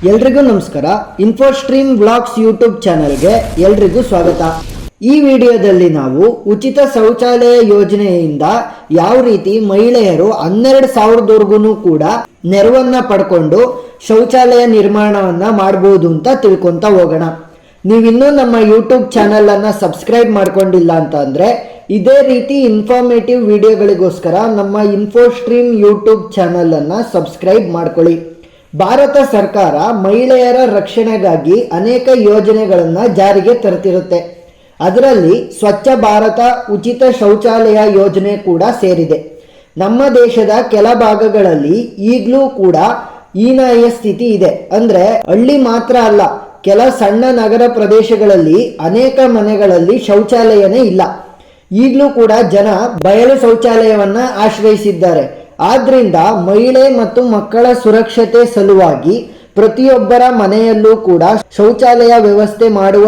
ಎಲ್ರಿಗೂ ನಮಸ್ಕಾರ. ಇನ್ಫೋಸ್ಟ್ರೀಮ್ vlogs YouTube ಚಾನೆಲ್ಗೆ ಎಲ್ರಿಗೂ ಸ್ವಾಗತ. ಈ ವಿಡಿಯೋದಲ್ಲಿ ನಾವು ಉಚಿತ ಶೌಚಾಲಯ ಯೋಜನೆಯಿಂದ ಯಾವ ರೀತಿ ಮಹಿಳೆಯರು 12,000ವರೆಗೂ ಕೂಡ ನೆರವನ್ನ ಪಡ್ಕೊಂಡು ಶೌಚಾಲಯ ನಿರ್ಮಾಣವನ್ನ ಮಾಡಬಹುದು ಅಂತ ತಿಳ್ಕೊಂತ ಹೋಗೋಣ. ನೀವಿನ್ನೂ ನಮ್ಮ ಯೂಟ್ಯೂಬ್ ಚಾನೆಲ್ ಅನ್ನ ಸಬ್ಸ್ಕ್ರೈಬ್ ಮಾಡ್ಕೊಂಡಿಲ್ಲ ಅಂತ ಅಂದ್ರೆ ಇದೇ ರೀತಿ ಇನ್ಫಾರ್ಮೇಟಿವ್ ವಿಡಿಯೋಗಳಿಗೋಸ್ಕರ ನಮ್ಮ ಇನ್ಫೋಸ್ಟ್ರೀಮ್ ಯೂಟ್ಯೂಬ್ ಚಾನೆಲ್ ಅನ್ನ ಸಬ್ಸ್ಕ್ರೈಬ್ ಮಾಡ್ಕೊಳ್ಳಿ. ಭಾರತ ಸರ್ಕಾರ ಮಹಿಳೆಯರ ರಕ್ಷಣೆಗಾಗಿ ಅನೇಕ ಯೋಜನೆಗಳನ್ನು ಜಾರಿಗೆ ತರುತ್ತಿರುತ್ತೆ. ಅದರಲ್ಲಿ ಸ್ವಚ್ಛ ಭಾರತ ಉಚಿತ ಶೌಚಾಲಯ ಯೋಜನೆ ಕೂಡ ಸೇರಿದೆ. ನಮ್ಮ ದೇಶದ ಕೆಲ ಭಾಗಗಳಲ್ಲಿ ಈಗಲೂ ಕೂಡ ಹೀನಾಯ ಸ್ಥಿತಿ ಇದೆ. ಅಂದ್ರೆ ಹಳ್ಳಿ ಮಾತ್ರ ಅಲ್ಲ, ಕೆಲ ಸಣ್ಣ ನಗರ ಪ್ರದೇಶಗಳಲ್ಲಿ ಅನೇಕ ಮನೆಗಳಲ್ಲಿ ಶೌಚಾಲಯನೇ ಇಲ್ಲ. ಈಗಲೂ ಕೂಡ ಜನ ಬಯಲು ಶೌಚಾಲಯವನ್ನ ಆಶ್ರಯಿಸಿದ್ದಾರೆ. ಆದ್ರಿಂದ ಮಹಿಳೆ ಮತ್ತು ಮಕ್ಕಳ ಸುರಕ್ಷತೆ ಸಲುವಾಗಿ ಪ್ರತಿಯೊಬ್ಬರ ಮನೆಯಲ್ಲೂ ಕೂಡ ಶೌಚಾಲಯ ವ್ಯವಸ್ಥೆ ಮಾಡುವ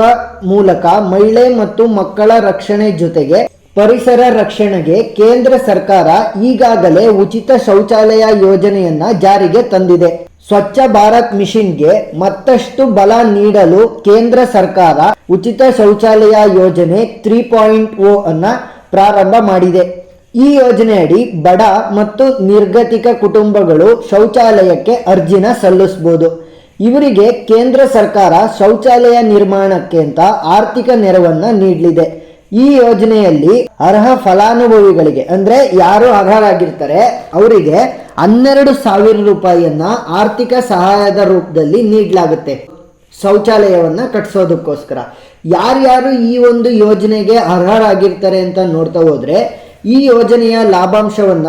ಮೂಲಕ ಮಹಿಳೆ ಮತ್ತು ಮಕ್ಕಳ ರಕ್ಷಣೆ ಜೊತೆಗೆ ಪರಿಸರ ರಕ್ಷಣೆಗೆ ಕೇಂದ್ರ ಸರ್ಕಾರ ಈಗಾಗಲೇ ಉಚಿತ ಶೌಚಾಲಯ ಯೋಜನೆಯನ್ನ ಜಾರಿಗೆ ತಂದಿದೆ. ಸ್ವಚ್ಛ ಭಾರತ್ ಮಿಷನ್ಗೆ ಮತ್ತಷ್ಟು ಬಲ ನೀಡಲು ಕೇಂದ್ರ ಸರ್ಕಾರ ಉಚಿತ ಶೌಚಾಲಯ ಯೋಜನೆ 3.0 ಅನ್ನ ಪ್ರಾರಂಭ ಮಾಡಿದೆ. ಈ ಯೋಜನೆಯಡಿ ಬಡ ಮತ್ತು ನಿರ್ಗತಿಕ ಕುಟುಂಬಗಳು ಶೌಚಾಲಯಕ್ಕೆ ಅರ್ಜಿನ ಸಲ್ಲಿಸಬಹುದು. ಇವರಿಗೆ ಕೇಂದ್ರ ಸರ್ಕಾರ ಶೌಚಾಲಯ ನಿರ್ಮಾಣಕ್ಕೆ ಅಂತ ಆರ್ಥಿಕ ನೆರವನ್ನ ನೀಡಲಿದೆ. ಈ ಯೋಜನೆಯಲ್ಲಿ ಅರ್ಹ ಫಲಾನುಭವಿಗಳಿಗೆ ಅಂದ್ರೆ ಯಾರು ಅರ್ಹರಾಗಿರ್ತಾರೆ ಅವರಿಗೆ 12,000 ರೂಪಾಯಿಯನ್ನ ಆರ್ಥಿಕ ಸಹಾಯದ ರೂಪದಲ್ಲಿ ನೀಡಲಾಗುತ್ತೆ ಶೌಚಾಲಯವನ್ನ ಕಟ್ಟಿಸೋದಕ್ಕೋಸ್ಕರ. ಯಾರ್ಯಾರು ಈ ಒಂದು ಯೋಜನೆಗೆ ಅರ್ಹರಾಗಿರ್ತಾರೆ ಅಂತ ನೋಡ್ತಾ ಹೋದ್ರೆ ಈ ಯೋಜನೆಯ ಲಾಭಾಂಶವನ್ನ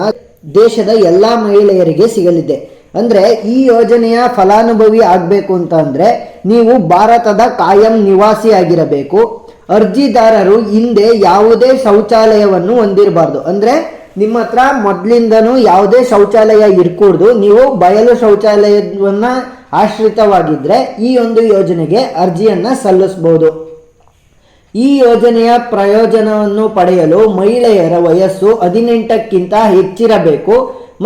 ದೇಶದ ಎಲ್ಲಾ ಮಹಿಳೆಯರಿಗೆ ಸಿಗಲಿದೆ. ಅಂದ್ರೆ ಈ ಯೋಜನೆಯ ಫಲಾನುಭವಿ ಆಗ್ಬೇಕು ಅಂತ ಅಂದ್ರೆ ನೀವು ಭಾರತದ ಕಾಯಂ ನಿವಾಸಿ ಆಗಿರಬೇಕು. ಅರ್ಜಿದಾರರು ಹಿಂದೆ ಯಾವುದೇ ಶೌಚಾಲಯವನ್ನು ಹೊಂದಿರಬಾರ್ದು. ಅಂದ್ರೆ ನಿಮ್ಮ ಹತ್ರ ಮೊದ್ಲಿಂದನೂ ಯಾವುದೇ ಶೌಚಾಲಯ ಇರ್ಕೂಡ್ದು. ನೀವು ಬಯಲು ಶೌಚಾಲಯವನ್ನ ಆಶ್ರಿತವಾಗಿದ್ರೆ ಈ ಒಂದು ಯೋಜನೆಗೆ ಅರ್ಜಿಯನ್ನ ಸಲ್ಲಿಸಬಹುದು. ಈ ಯೋಜನೆಯ ಪ್ರಯೋಜನವನ್ನು ಪಡೆಯಲು ಮಹಿಳೆಯರ ವಯಸ್ಸು 18ಕ್ಕಿಂತ ಹೆಚ್ಚಿರಬೇಕು.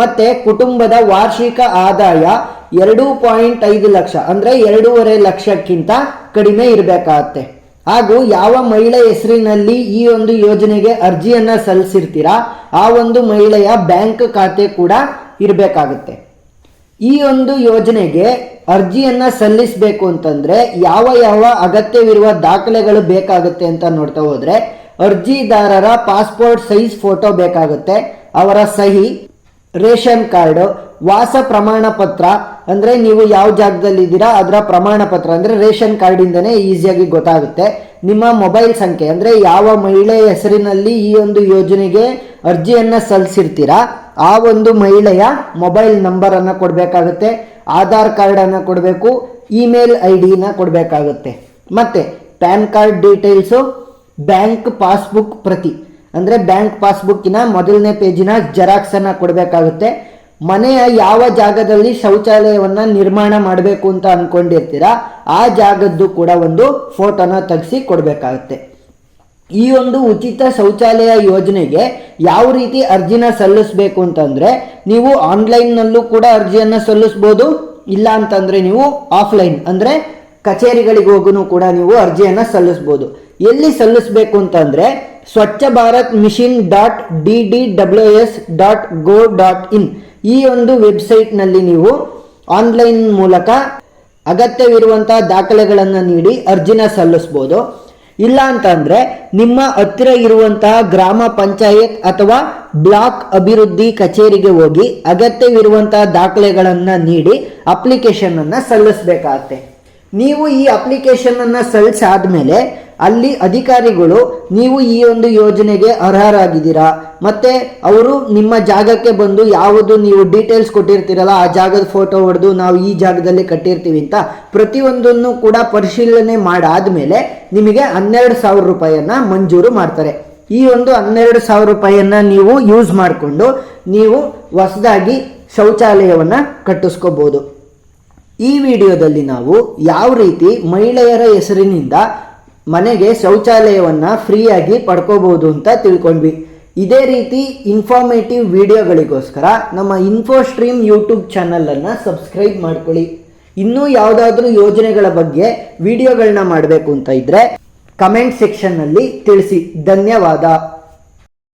ಮತ್ತೆ ಕುಟುಂಬದ ವಾರ್ಷಿಕ ಆದಾಯ 2.5 ಲಕ್ಷ ಅಂದ್ರೆ 2.5 ಲಕ್ಷಕ್ಕಿಂತ ಕಡಿಮೆ ಇರಬೇಕಾಗತ್ತೆ. ಹಾಗೂ ಯಾವ ಮಹಿಳೆ ಹೆಸರಿನಲ್ಲಿ ಈ ಒಂದು ಯೋಜನೆಗೆ ಅರ್ಜಿಯನ್ನ ಸಲ್ಲಿಸಿರ್ತೀರಾ ಆ ಒಂದು ಮಹಿಳೆಯ ಬ್ಯಾಂಕ್ ಖಾತೆ ಕೂಡ ಇರಬೇಕಾಗುತ್ತೆ. ಈ ಒಂದು ಯೋಜನೆಗೆ ಅರ್ಜಿಯನ್ನ ಸಲ್ಲಿಸಬೇಕು ಅಂತಂದ್ರೆ ಯಾವ ಅಗತ್ಯವಿರುವ ದಾಖಲೆಗಳು ಬೇಕಾಗುತ್ತೆ ಅಂತ ನೋಡ್ತಾ ಹೋದ್ರೆ ಅರ್ಜಿದಾರರ ಪಾಸ್ಪೋರ್ಟ್ ಸೈಜ್ ಫೋಟೋ ಬೇಕಾಗುತ್ತೆ, ಅವರ ಸಹಿ, ರೇಷನ್ ಕಾರ್ಡ್, ವಾಸ ಪ್ರಮಾಣ ಪತ್ರ ಅಂದ್ರೆ ನೀವು ಯಾವ ಜಾಗದಲ್ಲಿ ಇದ್ದೀರಾ ಅದರ ಪ್ರಮಾಣ ಪತ್ರ ಅಂದ್ರೆ ರೇಷನ್ ಕಾರ್ಡ್ ಇಂದನೇ ಈಸಿಯಾಗಿ ಗೊತ್ತಾಗುತ್ತೆ. ನಿಮ್ಮ ಮೊಬೈಲ್ ಸಂಖ್ಯೆ ಅಂದ್ರೆ ಯಾವ ಮಹಿಳೆ ಹೆಸರಿನಲ್ಲಿ ಈ ಒಂದು ಯೋಜನೆಗೆ ಅರ್ಜಿಯನ್ನ ಸಲ್ಲಿಸಿರ್ತೀರಾ ಆ ಒಂದು ಮಹಿಳೆಯ ಮೊಬೈಲ್ ನಂಬರ್ ಅನ್ನ ಕೊಡಬೇಕಾಗುತ್ತೆ, ಆಧಾರ್ ಕಾರ್ಡ್ ಅನ್ನ ಕೊಡಬೇಕು, ಇಮೇಲ್ ID-ನ ಕೊಡಬೇಕಾಗುತ್ತೆ. ಮತ್ತೆ PAN card details, bank passbook ಪ್ರತಿ ಅಂದ್ರೆ ಬ್ಯಾಂಕ್ ಪಾಸ್ಬುಕ್ಕಿನ ಮೊದಲನೇ ಪೇಜಿನ ಜೆರಾಕ್ಸ್ ಅನ್ನ ಕೊಡಬೇಕಾಗುತ್ತೆ. ಮನೆಯ ಯಾವ ಜಾಗದಲ್ಲಿ ಶೌಚಾಲಯವನ್ನ ನಿರ್ಮಾಣ ಮಾಡಬೇಕು ಅಂತ ಅನ್ಕೊಂಡಿರ್ತೀರಾ ಆ ಜಾಗದ್ದು ಕೂಡ ಒಂದು ಫೋಟೋನ ತೆಗೆಸಿ ಕೊಡಬೇಕಾಗುತ್ತೆ. ಈ ಒಂದು ಉಚಿತ ಶೌಚಾಲಯ ಯೋಜನೆಗೆ ಯಾವ ರೀತಿ ಅರ್ಜಿನ ಸಲ್ಲಿಸಬೇಕು ಅಂತಂದ್ರೆ ನೀವು ಆನ್ಲೈನ್ನಲ್ಲೂ ಕೂಡ ಅರ್ಜಿಯನ್ನ ಸಲ್ಲಿಸಬಹುದು. ಇಲ್ಲ ಅಂತಂದ್ರೆ ನೀವು ಆಫ್ಲೈನ್ ಅಂದ್ರೆ ಕಚೇರಿಗಳಿಗೆ ಹೋಗೂ ಕೂಡ ನೀವು ಅರ್ಜಿಯನ್ನ ಸಲ್ಲಿಸಬಹುದು. ಎಲ್ಲಿ ಸಲ್ಲಿಸಬೇಕು ಅಂತಂದ್ರೆ ಸ್ವಚ್ಛ ಭಾರತ್ ಮಿಷನ್ .ddws.go.in ಈ ಒಂದು ವೆಬ್ಸೈಟ್ ನಲ್ಲಿ ನೀವು ಆನ್ಲೈನ್ ಮೂಲಕ ಅಗತ್ಯವಿರುವಂತಹ ದಾಖಲೆಗಳನ್ನು ನೀಡಿ ಅರ್ಜಿನ ಸಲ್ಲಿಸಬಹುದು. ಇಲ್ಲ ಅಂತಂದ್ರೆ ನಿಮ್ಮ ಹತ್ತಿರ ಇರುವಂತಹ ಗ್ರಾಮ ಪಂಚಾಯತ್ ಅಥವಾ ಬ್ಲಾಕ್ ಅಭಿವೃದ್ಧಿ ಕಚೇರಿಗೆ ಹೋಗಿ ಅಗತ್ಯವಿರುವಂತಹ ದಾಖಲೆಗಳನ್ನ ನೀಡಿ ಅಪ್ಲಿಕೇಶನ್ ಅನ್ನ ಸಲ್ಲಿಸಬೇಕಾಗತ್ತೆ. ನೀವು ಈ ಅಪ್ಲಿಕೇಶನ್ ಅನ್ನ ಸಲ್ಲಿಸಾದ್ಮೇಲೆ ಅಲ್ಲಿ ಅಧಿಕಾರಿಗಳು ನೀವು ಈ ಒಂದು ಯೋಜನೆಗೆ ಅರ್ಹರಾಗಿದ್ದೀರಾ ಮತ್ತೆ ಅವರು ನಿಮ್ಮ ಜಾಗಕ್ಕೆ ಬಂದು ಯಾವುದು ನೀವು ಡೀಟೇಲ್ಸ್ ಕೊಟ್ಟಿರ್ತೀರಲ್ಲ ಆ ಜಾಗದ ಫೋಟೋ ಹೊಡೆದು ನಾವು ಈ ಜಾಗದಲ್ಲಿ ಕಟ್ಟಿರ್ತೀವಿ ಅಂತ ಪ್ರತಿಯೊಂದನ್ನು ಕೂಡ ಪರಿಶೀಲನೆ ಮಾಡಾದ್ಮೇಲೆ ನಿಮಗೆ 12,000 ರೂಪಾಯಿಯನ್ನ ಮಂಜೂರು ಮಾಡ್ತಾರೆ. ಈ ಒಂದು 12,000 ರೂಪಾಯಿಯನ್ನ ನೀವು ಯೂಸ್ ಮಾಡಿಕೊಂಡು ನೀವು ಹೊಸದಾಗಿ ಶೌಚಾಲಯವನ್ನ ಕಟ್ಟಿಸ್ಕೋಬಹುದು. ಈ ವಿಡಿಯೋದಲ್ಲಿ ನಾವು ಯಾವ ರೀತಿ ಮಹಿಳೆಯರ ಹೆಸರಿನಿಂದ ಮನೆಗೆ ಶೌಚಾಲಯವನ್ನ ಫ್ರೀಯಾಗಿ ಪಡ್ಕೋಬಹುದು ಅಂತ ತಿಳ್ಕೊಂಡ್ವಿ. ಇದೇ ರೀತಿ ಇನ್ಫಾರ್ಮೇಟಿವ್ ವಿಡಿಯೋಗಳಿಗೋಸ್ಕರ ನಮ್ಮ ಇನ್ಫೋಸ್ಟ್ರೀಮ್ ಯೂಟ್ಯೂಬ್ ಚಾನಲ್ ಅನ್ನ ಸಬ್ಸ್ಕ್ರೈಬ್ ಮಾಡ್ಕೊಳ್ಳಿ. ಇನ್ನೂ ಯಾವುದಾದ್ರೂ ಯೋಜನೆಗಳ ಬಗ್ಗೆ ವಿಡಿಯೋಗಳನ್ನ ಮಾಡಬೇಕು ಅಂತ ಇದ್ರೆ ಕಮೆಂಟ್ ಸೆಕ್ಷನ್ನಲ್ಲಿ ತಿಳಿಸಿ. ಧನ್ಯವಾದ.